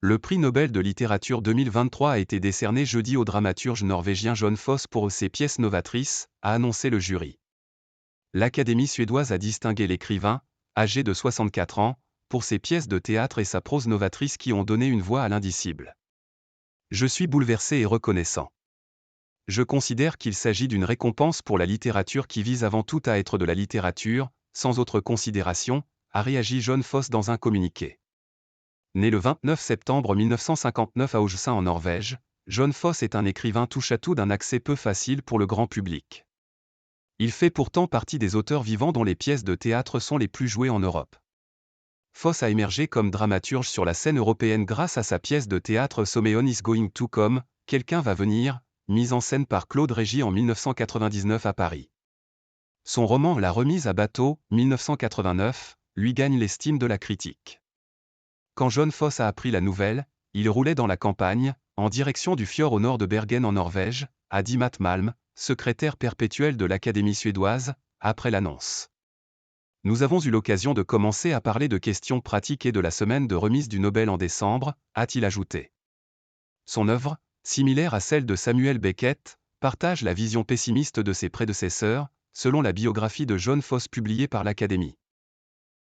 Le prix Nobel de littérature 2023 a été décerné jeudi au dramaturge norvégien Jon Fosse pour ses pièces novatrices, a annoncé le jury. L'Académie suédoise a distingué l'écrivain, âgé de 64 ans, pour ses pièces de théâtre et sa prose novatrice qui ont donné une voix à l'indicible. Je suis bouleversé et reconnaissant. Je considère qu'il s'agit d'une récompense pour la littérature qui vise avant tout à être de la littérature, sans autre considération, a réagi Jon Fosse dans un communiqué. Né le 29 septembre 1959 à Ålesund en Norvège, Jon Fosse est un écrivain touche-à-tout d'un accès peu facile pour le grand public. Il fait pourtant partie des auteurs vivants dont les pièces de théâtre sont les plus jouées en Europe. Fosse a émergé comme dramaturge sur la scène européenne grâce à sa pièce de théâtre Someone is going to come, Quelqu'un va venir, mise en scène par Claude Régis en 1999 à Paris. Son roman La remise à bateau, 1989, lui gagne l'estime de la critique. Quand Jon Fosse a appris la nouvelle, il roulait dans la campagne, en direction du fjord au nord de Bergen en Norvège, a dit Matt Malm, secrétaire perpétuel de l'Académie suédoise, après l'annonce. Nous avons eu l'occasion de commencer à parler de questions pratiques et de la semaine de remise du Nobel en décembre, a-t-il ajouté. Son œuvre, similaire à celle de Samuel Beckett, partage la vision pessimiste de ses prédécesseurs, selon la biographie de Jon Fosse publiée par l'Académie.